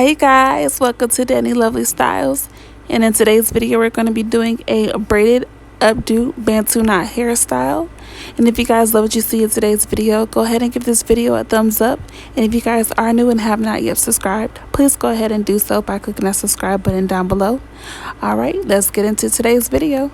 Hey guys, welcome to Danny Lovely Styles, and in today's video we're going to be doing a braided updo bantu knot hairstyle. And if you guys love what you see in today's video, go ahead and give this video a thumbs up, and if you guys are new and have not yet subscribed, please go ahead and do so by clicking that subscribe button down below. Alright, let's get into today's video.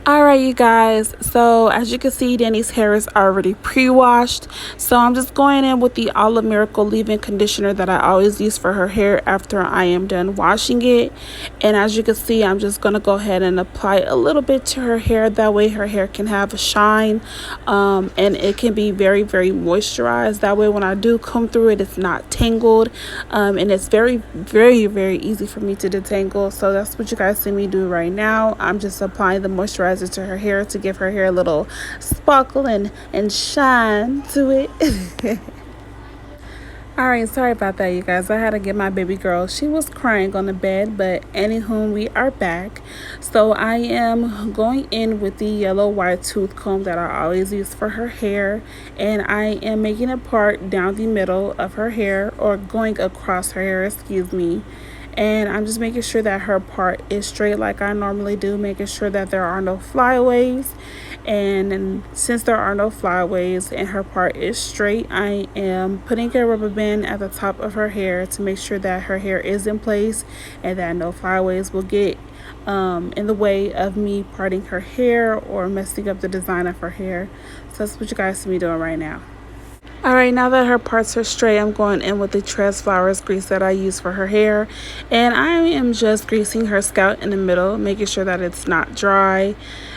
Alright you guys, so as you can see, Danny's hair is already pre-washed, so I'm just going in with the Olive Miracle leave-in conditioner that I always use for her hair after I am done washing it. And as you can see, I'm just going to go ahead and apply a little bit to her hair, that way her hair can have a shine, and it can be very moisturized. That way when I do comb through it, it's not tangled, and it's very easy for me to detangle. So that's what you guys see me do right now. I'm just applying the moisturizer to her hair to give her hair a little sparkle and shine to it. Alright, sorry about that you guys. I had to get my baby girl. She was crying on the bed, but anywho, we are back. So I am going in with the yellow wide tooth comb that I always use for her hair, and I am making a part down the middle of her hair, or going across her hair, excuse me. And I'm just making sure that her part is straight like I normally do, making sure that there are no flyaways. And since there are no flyaways and her part is straight, I am putting a rubber band at the top of her hair to make sure that her hair is in place and that no flyaways will get in the way of me parting her hair or messing up the design of her hair. So that's what you guys see me doing right now. Alright, now that her parts are straight, I'm going in with the Tres Flowers grease that I use for her hair. And I am just greasing her scalp in the middle, making sure that it's not dry.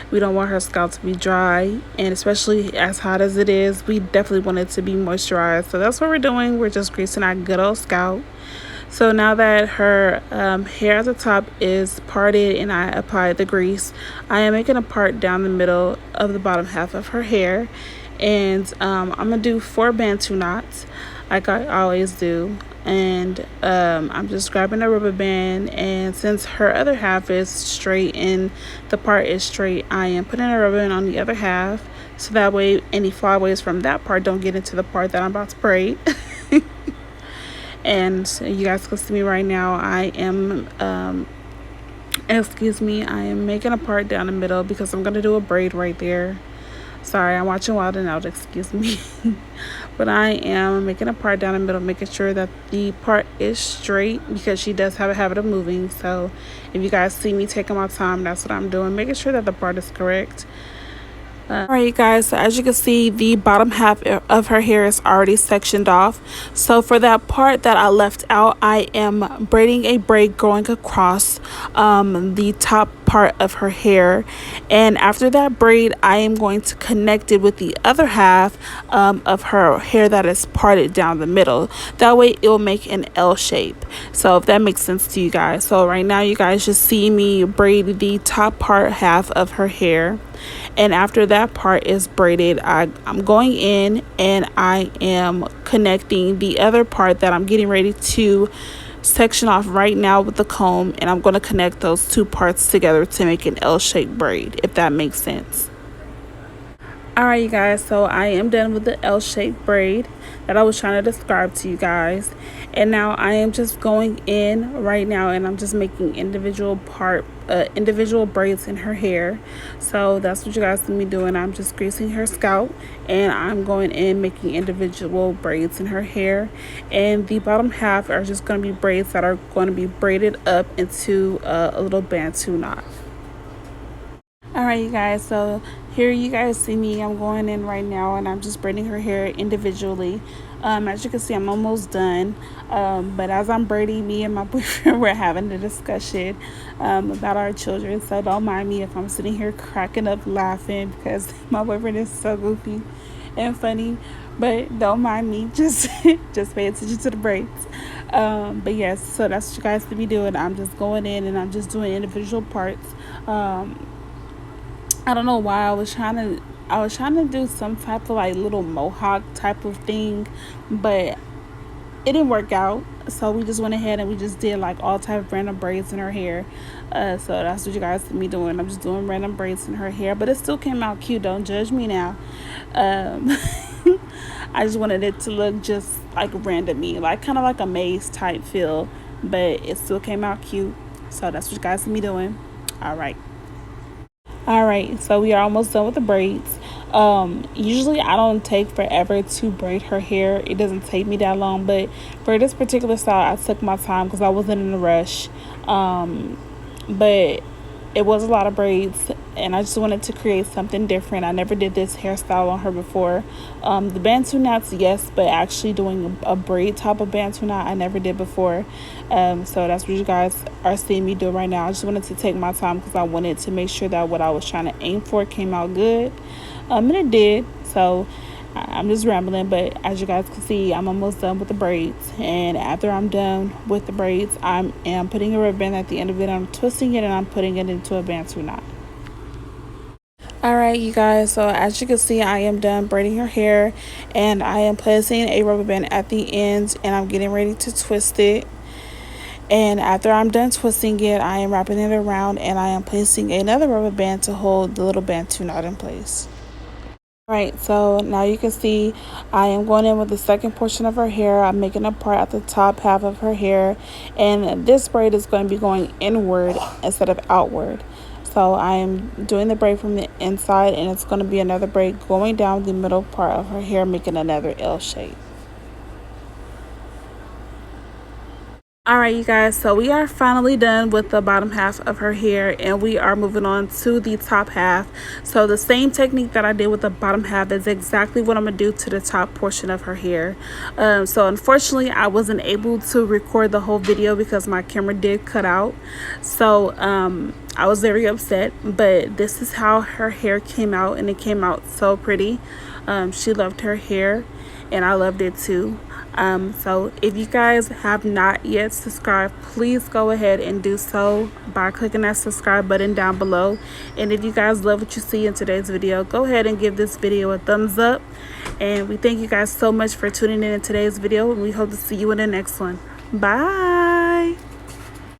We don't want her scalp to be dry, and especially as hot as it is, we definitely want it to be moisturized. So that's what we're doing. We're just greasing our good old scalp. So now that her hair at the top is parted and I applied the grease, I am making a part down the middle of the bottom half of her hair. And I'm gonna do 4 bantu knots like I always do, and I'm just grabbing a rubber band, and since her other half is straight and the part is straight, I am putting a rubber band on the other half so that way any flyaways from that part don't get into the part that I'm about to braid. And you guys can see me right now. I am I am making a part down the middle because I'm gonna do a braid right there. Sorry, I'm watching Wild and Out, excuse me. But I am making a part down the middle, making sure that the part is straight because she does have a habit of moving. So if you guys see me taking my time, that's what I'm doing, making sure that the part is correct. Alright you guys, so as you can see, the bottom half of her hair is already sectioned off. So for that part that I left out, I am braiding a braid going across the top part of her hair. And after that braid, I am going to connect it with the other half of her hair that is parted down the middle. That way it will make an L shape. So if that makes sense to you guys. So right now you guys just see me braid the top part half of her hair. And after that part is braided, I'm going in and I am connecting the other part that I'm getting ready to section off right now with the comb, and I'm going to connect those two parts together to make an L-shaped braid, if that makes sense. Alright you guys, so I am done with the L-shaped braid that I was trying to describe to you guys, and now I am just going in right now and I'm just making individual braids in her hair. So that's what you guys see me doing. I'm just greasing her scalp and I'm going in making individual braids in her hair, and the bottom half are just going to be braids that are going to be braided up into a little bantu knot. Alright you guys, so here you guys see me. I'm going in right now and I'm just braiding her hair individually. As you can see, I'm almost done, but as I'm braiding, me and my boyfriend were having a discussion about our children, so don't mind me if I'm sitting here cracking up laughing because my boyfriend is so goofy and funny, but don't mind me, just pay attention to the braids. But yes, so that's what you guys to be doing. I'm just going in and I'm just doing individual parts. I don't know why I was trying to do some type of like little mohawk type of thing, but it didn't work out. So we just went ahead and we just did like all type of random braids in her hair. So that's what you guys see me doing. I'm just doing random braids in her hair, but it still came out cute. Don't judge me now. I just wanted it to look just like randomy, like kind of like a maze type feel, but it still came out cute. So that's what you guys see me doing. All right, so we are almost done with the braids. Usually I don't take forever to braid her hair. It doesn't take me that long, but for this particular style, I took my time because I wasn't in a rush. But it was a lot of braids, and I just wanted to create something different. I never did this hairstyle on her before. The bantu knots, yes, but actually doing a braid type of bantu knot I never did before. So that's what you guys are seeing me do right now. I just wanted to take my time because I wanted to make sure that what I was trying to aim for came out good, and it did. So I'm just rambling, but as you guys can see, I'm almost done with the braids. And after I'm done with the braids, I am putting a rubber band at the end of it. I'm twisting it and I'm putting it into a bantu knot. Alright, you guys, so as you can see, I am done braiding her hair, and I am placing a rubber band at the end, and I'm getting ready to twist it. And after I'm done twisting it, I am wrapping it around, and I am placing another rubber band to hold the little bantu knot in place. Right, so now you can see I am going in with the second portion of her hair. I'm making a part at the top half of her hair, and this braid is going to be going inward instead of outward. So I am doing the braid from the inside, and it's going to be another braid going down the middle part of her hair, making another L shape. Alright, you guys, so we are finally done with the bottom half of her hair, and we are moving on to the top half. So the same technique that I did with the bottom half is exactly what I'm going to do to the top portion of her hair. So unfortunately, I wasn't able to record the whole video because my camera did cut out. So I was very upset, but this is how her hair came out, and it came out so pretty. She loved her hair, and I loved it too. So if you guys have not yet subscribed, please go ahead and do so by clicking that subscribe button down below. And if you guys love what you see in today's video, go ahead and give this video a thumbs up. And we thank you guys so much for tuning in today's video, and we hope to see you in the next one. Bye.